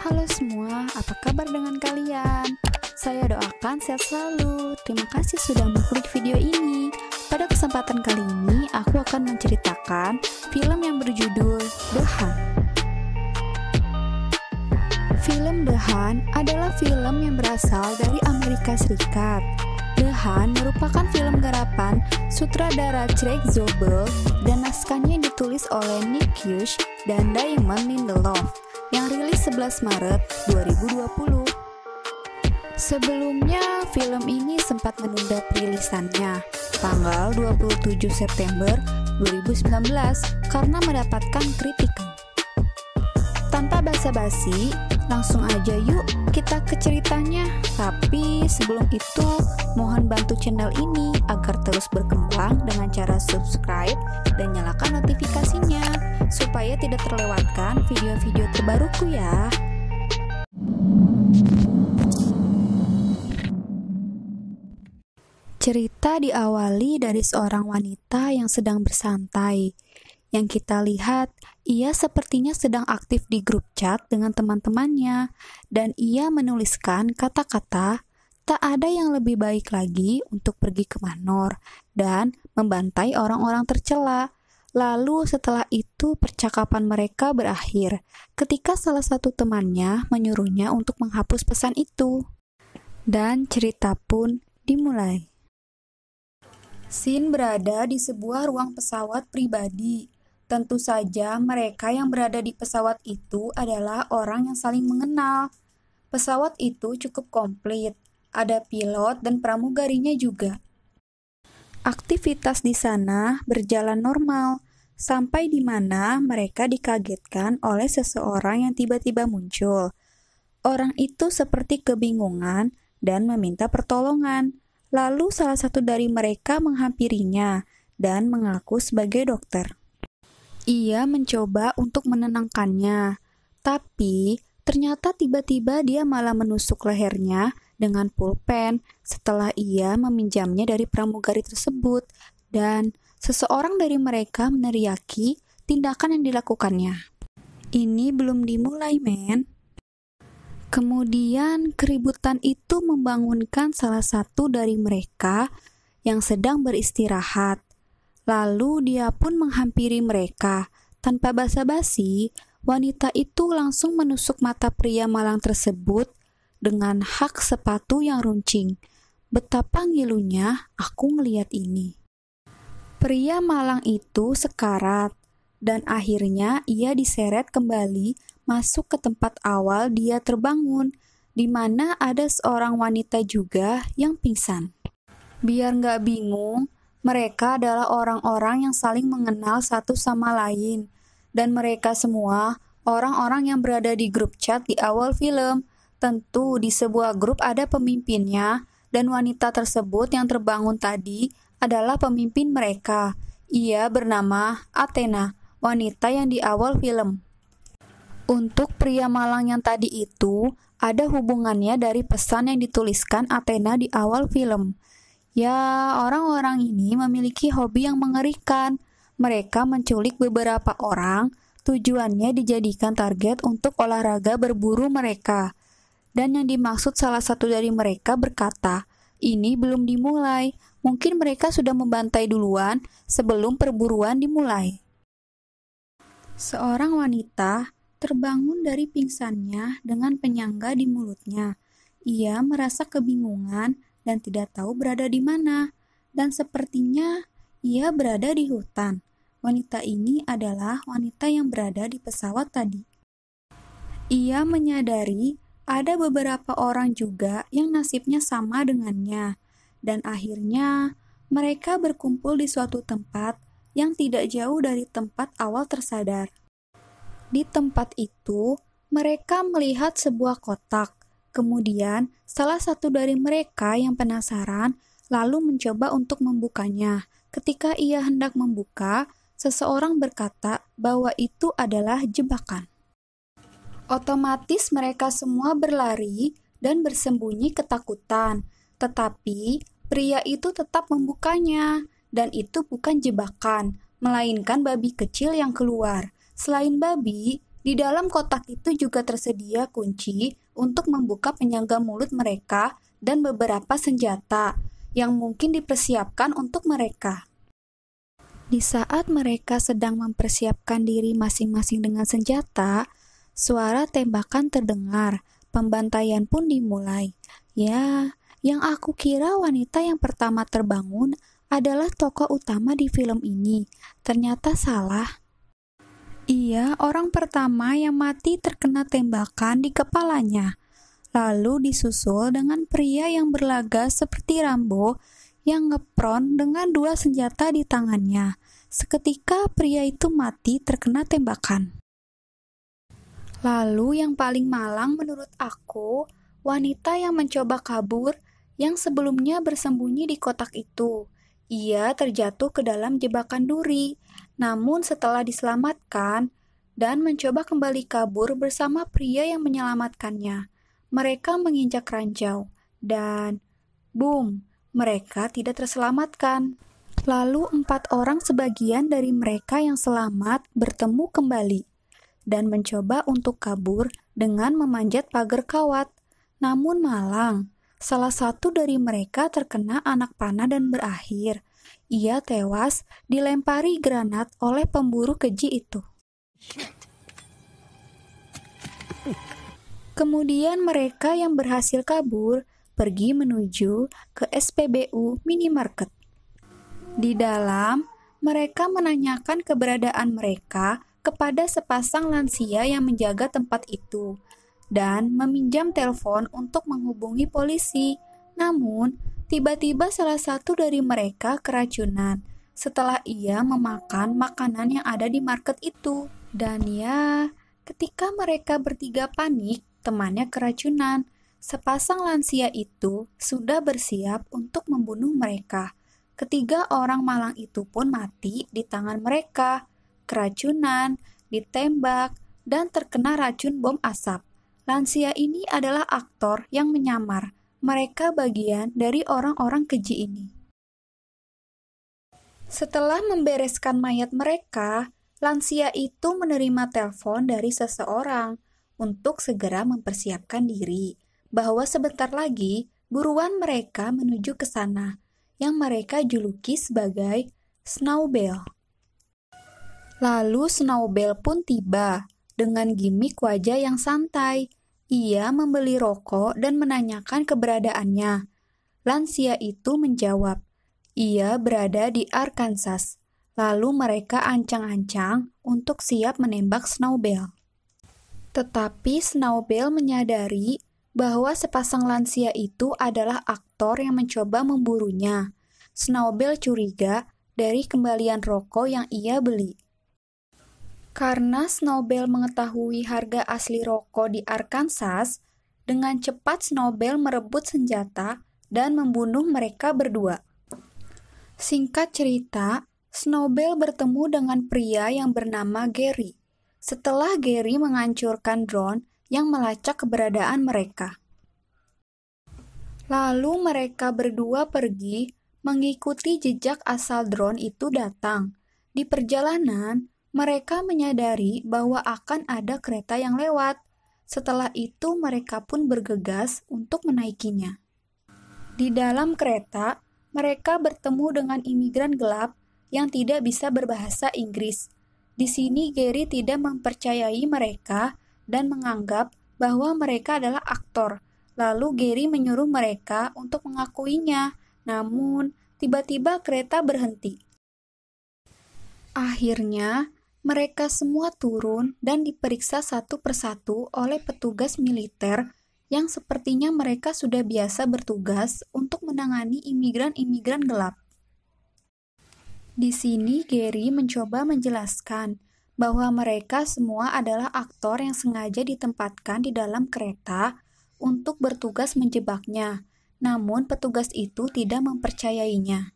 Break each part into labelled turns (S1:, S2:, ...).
S1: Halo semua, apa kabar dengan kalian? Saya doakan sehat selalu. Terima kasih sudah mengklik video ini. Pada kesempatan kali ini, aku akan menceritakan film yang berjudul The Hun. Film The Hun adalah film yang berasal dari Amerika Serikat. The Hun merupakan film garapan sutradara Craig Zobel dan naskahnya ditulis oleh Nick Cage dan Damon Lindelof yang rilis 11 Maret 2020. Sebelumnya, film ini sempat menunda perilisannya tanggal 27 September 2019 karena mendapatkan kritikan. Tanpa basa-basi, langsung aja yuk kita ke ceritanya. Tapi sebelum itu, mohon bantu channel ini agar terus berkembang dengan cara subscribe dan nyalakan notifikasinya supaya tidak terlewatkan video-video terbaruku ya. Cerita diawali dari seorang wanita yang sedang bersantai. Yang kita lihat, ia sepertinya sedang aktif di grup chat dengan teman-temannya, dan ia menuliskan kata-kata, "Tak ada yang lebih baik lagi untuk pergi ke Manor dan membantai orang-orang tercela." Lalu setelah itu percakapan mereka berakhir ketika salah satu temannya menyuruhnya untuk menghapus pesan itu. Dan cerita pun dimulai. Scene berada di sebuah ruang pesawat pribadi. Tentu saja mereka yang berada di pesawat itu adalah orang yang saling mengenal. Pesawat itu cukup komplit, ada pilot dan pramugarinya juga. Aktivitas di sana berjalan normal, sampai di mana mereka dikagetkan oleh seseorang yang tiba-tiba muncul. Orang itu seperti kebingungan dan meminta pertolongan. Lalu salah satu dari mereka menghampirinya dan mengaku sebagai dokter. Ia mencoba untuk menenangkannya, tapi ternyata tiba-tiba dia malah menusuk lehernya dengan pulpen setelah ia meminjamnya dari pramugari tersebut, dan seseorang dari mereka meneriaki tindakan yang dilakukannya. Ini belum dimulai, men. Kemudian keributan itu membangunkan salah satu dari mereka yang sedang beristirahat. Lalu dia pun menghampiri mereka. Tanpa basa-basi, wanita itu langsung menusuk mata pria malang tersebut dengan hak sepatu yang runcing. Betapa ngilunya aku ngeliat ini. Pria malang itu sekarat, dan akhirnya ia diseret kembali masuk ke tempat awal dia terbangun, di mana ada seorang wanita juga yang pingsan. Biar nggak bingung, mereka adalah orang-orang yang saling mengenal satu sama lain, dan mereka semua orang-orang yang berada di grup chat di awal film. Tentu di sebuah grup ada pemimpinnya, dan wanita tersebut yang terbangun tadi adalah pemimpin mereka. Ia bernama Athena, wanita yang di awal film. Untuk pria malang yang tadi itu, ada hubungannya dari pesan yang dituliskan Athena di awal film. Ya, orang-orang ini memiliki hobi yang mengerikan. Mereka menculik beberapa orang, tujuannya dijadikan target untuk olahraga berburu mereka. Dan yang dimaksud salah satu dari mereka berkata, "Ini belum dimulai, mungkin mereka sudah membantai duluan sebelum perburuan dimulai." Seorang wanita terbangun dari pingsannya dengan penyangga di mulutnya. Ia merasa kebingungan dan tidak tahu berada di mana, dan sepertinya ia berada di hutan. Wanita ini adalah wanita yang berada di pesawat tadi. Ia menyadari ada beberapa orang juga yang nasibnya sama dengannya, dan akhirnya mereka berkumpul di suatu tempat yang tidak jauh dari tempat awal tersadar. Di tempat itu, mereka melihat sebuah kotak. Kemudian, salah satu dari mereka yang penasaran lalu mencoba untuk membukanya. Ketika ia hendak membuka, seseorang berkata bahwa itu adalah jebakan. Otomatis mereka semua berlari dan bersembunyi ketakutan. Tetapi, pria itu tetap membukanya. Dan itu bukan jebakan, melainkan babi kecil yang keluar. Selain babi, Di dalam kotak itu juga tersedia kunci untuk membuka penyangga mulut mereka dan beberapa senjata yang mungkin dipersiapkan untuk mereka. Di saat mereka sedang mempersiapkan diri masing-masing dengan senjata, suara tembakan terdengar, pembantaian pun dimulai. Ya, yang aku kira wanita yang pertama terbangun adalah tokoh utama di film ini. Ternyata salah. Ia orang pertama yang mati terkena tembakan di kepalanya. Lalu disusul dengan pria yang berlaga seperti Rambo yang ngepron dengan 2 senjata di tangannya. Seketika pria itu mati terkena tembakan. Lalu yang paling malang menurut aku, wanita yang mencoba kabur yang sebelumnya bersembunyi di kotak itu. Ia terjatuh ke dalam jebakan duri, namun setelah diselamatkan dan mencoba kembali kabur bersama pria yang menyelamatkannya, mereka menginjak ranjau dan boom, mereka tidak terselamatkan. Lalu 4 orang sebagian dari mereka yang selamat bertemu kembali dan mencoba untuk kabur dengan memanjat pagar kawat. Namun malang, salah satu dari mereka terkena anak panah dan berakhir. Ia tewas dilempari granat oleh pemburu keji itu. Kemudian mereka yang berhasil kabur pergi menuju ke SPBU minimarket. Di dalam, mereka menanyakan keberadaan mereka kepada sepasang lansia yang menjaga tempat itu dan meminjam telepon untuk menghubungi polisi. Namun, tiba-tiba salah satu dari mereka keracunan setelah ia memakan makanan yang ada di market itu. Dan ya, ketika mereka bertiga panik, temannya keracunan. Sepasang lansia itu sudah bersiap untuk membunuh mereka. Ketiga orang malang itu pun mati di tangan mereka. Keracunan, ditembak, dan terkena racun bom asap. Lansia ini adalah aktor yang menyamar. Mereka bagian dari orang-orang keji ini. Setelah membereskan mayat mereka, lansia itu menerima telepon dari seseorang untuk segera mempersiapkan diri, bahwa sebentar lagi buruan mereka menuju ke sana, yang mereka juluki sebagai Snowbell. Lalu Snowbell pun tiba, dengan gimik wajah yang santai. Ia membeli rokok dan menanyakan keberadaannya. Lansia itu menjawab, ia berada di Arkansas. Lalu mereka ancang-ancang untuk siap menembak Snowbell. Tetapi Snowbell menyadari bahwa sepasang lansia itu adalah aktor yang mencoba memburunya. Snowbell curiga dari kembalian rokok yang ia beli. Karena Snowbell mengetahui harga asli rokok di Arkansas, dengan cepat Snowbell merebut senjata dan membunuh mereka berdua. Singkat cerita, Snowbell bertemu dengan pria yang bernama Gary. Setelah Gary menghancurkan drone yang melacak keberadaan mereka. Lalu mereka berdua pergi mengikuti jejak asal drone itu datang. Di perjalanan, mereka menyadari bahwa akan ada kereta yang lewat. Setelah itu mereka pun bergegas untuk menaikinya. Di dalam kereta, mereka bertemu dengan imigran gelap yang tidak bisa berbahasa Inggris. Di sini Gary tidak mempercayai mereka dan menganggap bahwa mereka adalah aktor. Lalu Gary menyuruh mereka untuk mengakuinya. Namun, tiba-tiba kereta berhenti. Akhirnya, mereka semua turun dan diperiksa satu persatu oleh petugas militer yang sepertinya mereka sudah biasa bertugas untuk menangani imigran-imigran gelap. Di sini Gary mencoba menjelaskan bahwa mereka semua adalah aktor yang sengaja ditempatkan di dalam kereta untuk bertugas menjebaknya, namun petugas itu tidak mempercayainya.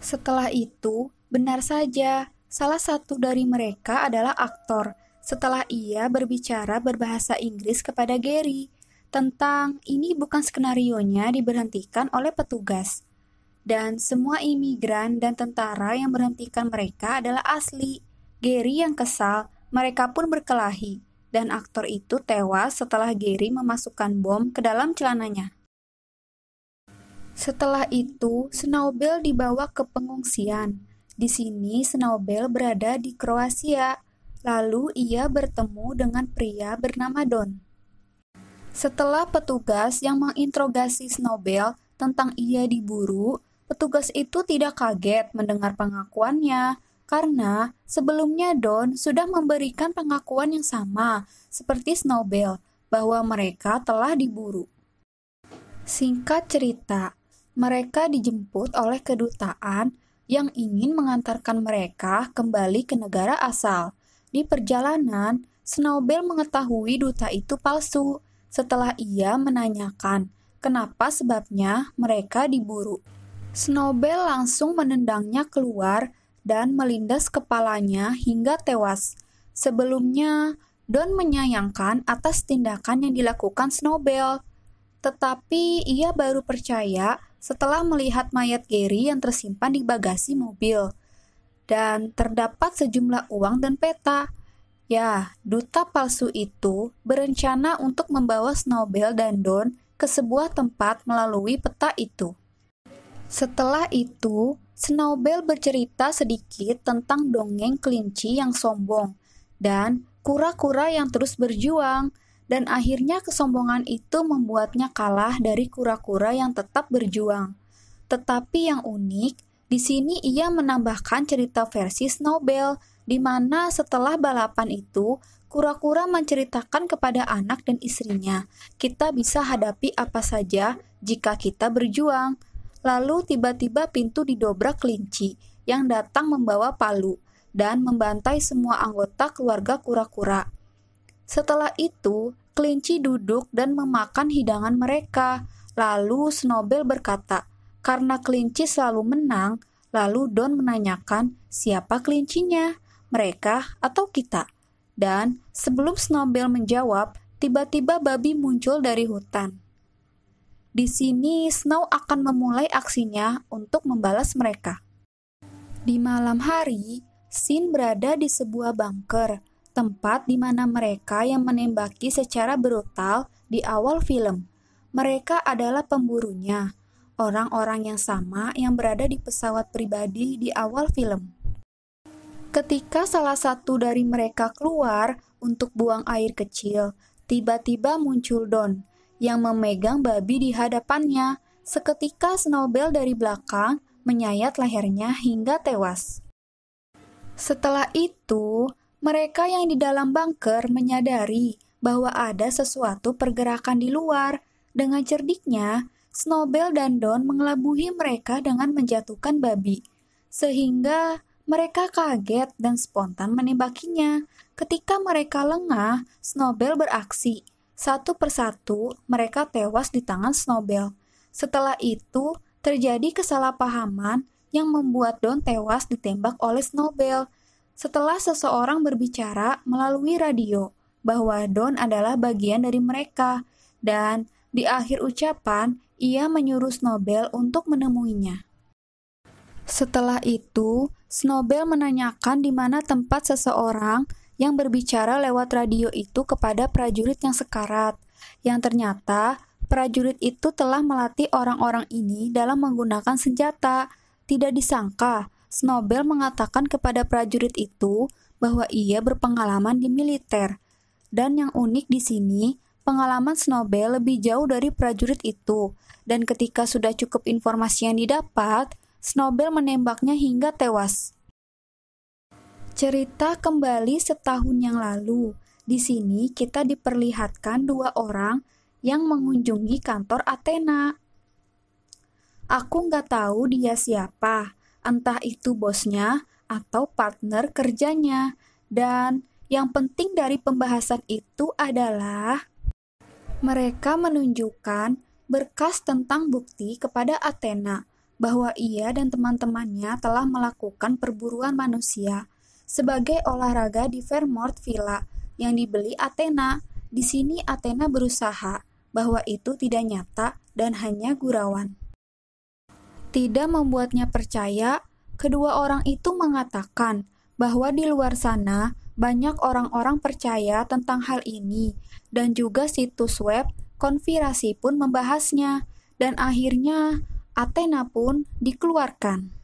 S1: Setelah itu, benar saja, salah satu dari mereka adalah aktor. Setelah ia berbicara berbahasa Inggris kepada Gary tentang ini bukan skenarionya diberhentikan oleh petugas. Dan semua imigran dan tentara yang berhentikan mereka adalah asli. Gary yang kesal Mereka pun berkelahi, dan aktor itu tewas setelah Gary memasukkan bom ke dalam celananya. Setelah itu, Snowball dibawa ke pengungsian. Di sini, Snowball berada di Kroasia. Lalu ia bertemu dengan pria bernama Don. Setelah petugas yang menginterogasi Snowball tentang ia diburu, petugas itu tidak kaget mendengar pengakuannya, karena sebelumnya Don sudah memberikan pengakuan yang sama seperti Snowball bahwa mereka telah diburu. Singkat cerita, mereka dijemput oleh kedutaan yang ingin mengantarkan mereka kembali ke negara asal. Di perjalanan, Snowball mengetahui duta itu palsu setelah ia menanyakan kenapa sebabnya mereka diburu. Snowball langsung menendangnya keluar dan melindas kepalanya hingga tewas. Sebelumnya, Don menyayangkan atas tindakan yang dilakukan Snowball, tetapi ia baru percaya setelah melihat mayat Gary yang tersimpan di bagasi mobil. Dan terdapat sejumlah uang dan peta. Ya, duta palsu itu berencana untuk membawa Snowball dan Don ke sebuah tempat melalui peta itu. Setelah itu, Snowball bercerita sedikit tentang dongeng kelinci yang sombong dan kura-kura yang terus berjuang, dan akhirnya kesombongan itu membuatnya kalah dari kura-kura yang tetap berjuang. Tetapi yang unik, di sini ia menambahkan cerita versi Snowball, di mana setelah balapan itu, kura-kura menceritakan kepada anak dan istrinya, kita bisa hadapi apa saja jika kita berjuang. Lalu tiba-tiba pintu didobrak kelinci yang datang membawa palu dan membantai semua anggota keluarga kura-kura. Setelah itu, kelinci duduk dan memakan hidangan mereka. Lalu Snowball berkata, karena kelinci selalu menang, lalu Don menanyakan siapa kelincinya, mereka atau kita. Dan sebelum Snowball menjawab, tiba-tiba babi muncul dari hutan. Di sini, Snow akan memulai aksinya untuk membalas mereka. Di malam hari, Sin berada di sebuah bunker, tempat di mana mereka yang menembaki secara brutal di awal film. Mereka adalah pemburunya, orang-orang yang sama yang berada di pesawat pribadi di awal film. Ketika salah satu dari mereka keluar untuk buang air kecil, tiba-tiba muncul Don yang memegang babi di hadapannya. Seketika Snowball dari belakang menyayat lehernya hingga tewas. Setelah itu, mereka yang di dalam bunker menyadari bahwa ada sesuatu pergerakan di luar. Dengan cerdiknya, Snowball dan Don mengelabuhi mereka dengan menjatuhkan babi, sehingga mereka kaget dan spontan menembakinya. Ketika mereka lengah, Snowball beraksi. Satu persatu, mereka tewas di tangan Snowball. Setelah itu, terjadi kesalahpahaman yang membuat Don tewas ditembak oleh Snowball. Setelah seseorang berbicara melalui radio bahwa Don adalah bagian dari mereka, dan di akhir ucapan, ia menyuruh Snowball untuk menemuinya. Setelah itu, Snowball menanyakan di mana tempat seseorang yang berbicara lewat radio itu kepada prajurit yang sekarat, yang ternyata prajurit itu telah melatih orang-orang ini dalam menggunakan senjata. Tidak disangka, Snowball mengatakan kepada prajurit itu bahwa ia berpengalaman di militer. Dan yang unik di sini, pengalaman Snowball lebih jauh dari prajurit itu, dan ketika sudah cukup informasi yang didapat, Snowball menembaknya hingga tewas. Cerita kembali setahun yang lalu. Di sini kita diperlihatkan dua orang yang mengunjungi kantor Athena. Aku nggak tahu dia siapa, entah itu bosnya atau partner kerjanya. Dan yang penting dari pembahasan itu adalah mereka menunjukkan berkas tentang bukti kepada Athena bahwa ia dan teman-temannya telah melakukan perburuan manusia sebagai olahraga di Fairmont Villa yang dibeli Athena. Di sini Athena berusaha bahwa itu tidak nyata dan hanya gurauan. Tidak membuatnya percaya, kedua orang itu mengatakan bahwa di luar sana Banyak orang-orang percaya tentang hal ini, dan juga situs web konspirasi pun membahasnya, dan akhirnya Athena pun dikeluarkan.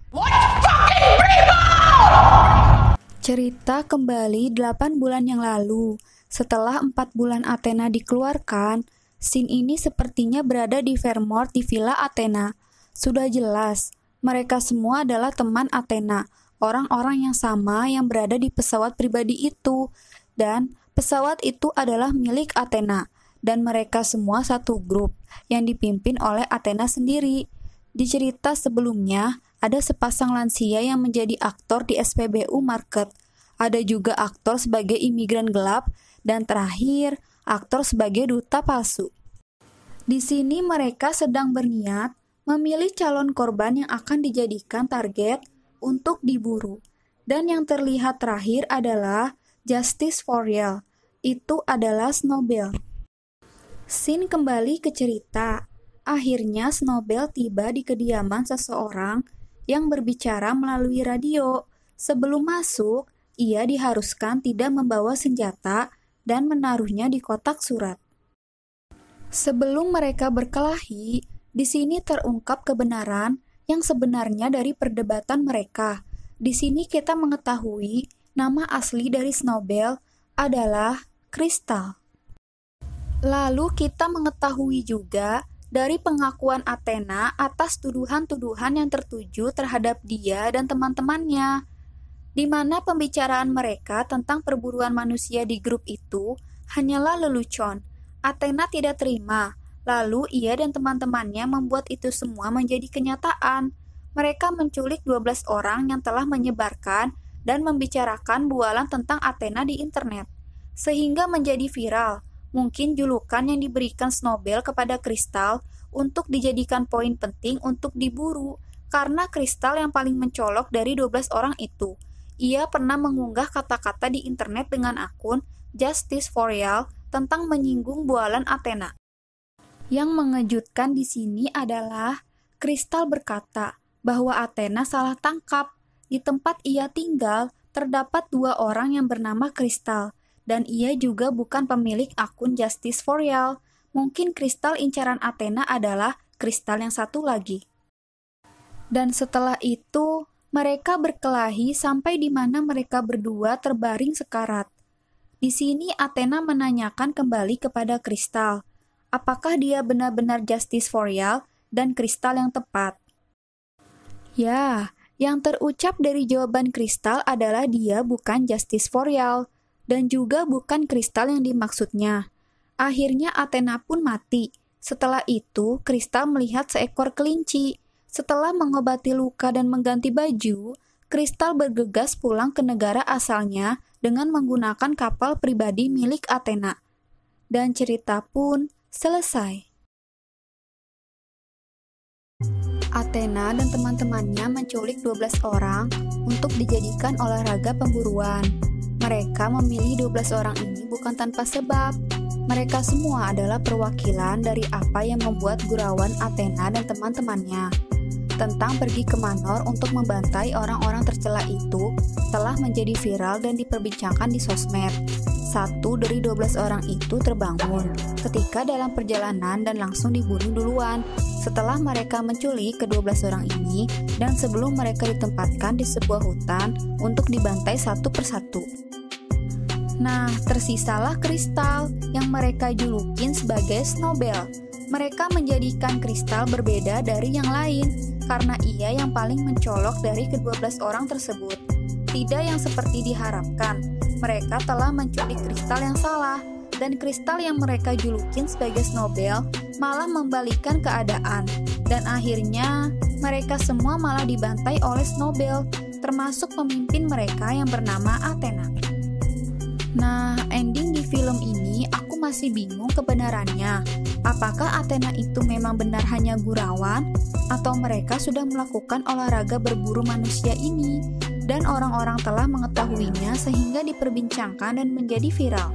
S1: Cerita kembali 8 bulan yang lalu. Setelah 4 bulan Athena dikeluarkan, scene ini sepertinya berada di Vermont di Villa Athena. Sudah jelas, mereka semua adalah teman Athena, orang-orang yang sama yang berada di pesawat pribadi itu. Dan pesawat itu adalah milik Athena, dan mereka semua satu grup yang dipimpin oleh Athena sendiri. Di cerita sebelumnya, ada sepasang lansia yang menjadi aktor di SPBU Market. Ada juga aktor sebagai imigran gelap, dan terakhir, aktor sebagai duta palsu. Di sini mereka sedang berniat memilih calon korban yang akan dijadikan target untuk diburu. Dan yang terlihat terakhir adalah Justice for Real. Itu adalah Snowbell. Scene kembali ke cerita. Akhirnya Snowbell tiba di kediaman seseorang yang berbicara melalui radio. Sebelum masuk, ia diharuskan tidak membawa senjata dan menaruhnya di kotak surat. Sebelum mereka berkelahi, di sini terungkap kebenaran yang sebenarnya dari perdebatan mereka. Di sini kita mengetahui nama asli dari Snowbell adalah Crystal. Lalu kita mengetahui juga dari pengakuan Athena atas tuduhan-tuduhan yang tertuju terhadap dia dan teman-temannya, di mana pembicaraan mereka tentang perburuan manusia di grup itu hanyalah lelucon. Athena tidak terima, lalu ia dan teman-temannya membuat itu semua menjadi kenyataan. Mereka menculik 12 orang yang telah menyebarkan dan membicarakan bualan tentang Athena di internet, sehingga menjadi viral. Mungkin julukan yang diberikan Snowbell kepada Crystal untuk dijadikan poin penting untuk diburu, karena Crystal yang paling mencolok dari 12 orang itu. Ia pernah mengunggah kata-kata di internet dengan akun Justice for Real tentang menyinggung bualan Athena. Yang mengejutkan di sini adalah Crystal berkata bahwa Athena salah tangkap. Di tempat ia tinggal terdapat 2 orang yang bernama Crystal, dan ia juga bukan pemilik akun Justice for Real. Mungkin Crystal incaran Athena adalah Crystal yang satu lagi. Dan setelah itu, mereka berkelahi sampai di mana mereka berdua terbaring sekarat. Di sini Athena menanyakan kembali kepada Crystal, apakah dia benar-benar Justice for Real dan Crystal yang tepat. Ya, yang terucap dari jawaban Crystal adalah dia bukan Justice for Real, dan juga bukan Crystal yang dimaksudnya. Akhirnya Athena pun mati. Setelah itu, Crystal melihat seekor kelinci. Setelah mengobati luka dan mengganti baju, Crystal bergegas pulang ke negara asalnya dengan menggunakan kapal pribadi milik Athena. Dan cerita pun selesai. Athena dan teman-temannya menculik 12 orang untuk dijadikan olahraga pemburuan. Mereka memilih 12 orang ini bukan tanpa sebab. Mereka semua adalah perwakilan dari apa yang membuat gurauan Athena dan teman-temannya tentang pergi ke Manor untuk membantai orang-orang tercela itu telah menjadi viral dan diperbincangkan di sosmed. 1 dari 12 orang itu terbangun ketika dalam perjalanan dan langsung dibunuh duluan setelah mereka menculik ke-12 orang ini dan sebelum mereka ditempatkan di sebuah hutan untuk dibantai satu persatu. Nah, tersisalah Crystal yang mereka julukin sebagai Snowbell. Mereka menjadikan Crystal berbeda dari yang lain karena ia yang paling mencolok dari ke-12 orang tersebut. Tidak yang seperti diharapkan, mereka telah menculik Crystal yang salah, dan Crystal yang mereka julukin sebagai Snowbell malah membalikkan keadaan, dan akhirnya mereka semua malah dibantai oleh Snowbell, termasuk pemimpin mereka yang bernama Athena. Nah, ending di film ini aku masih bingung kebenarannya. Apakah Athena itu memang benar hanya gurauan, atau mereka sudah melakukan olahraga berburu manusia ini, dan orang-orang telah mengetahuinya sehingga diperbincangkan dan menjadi viral.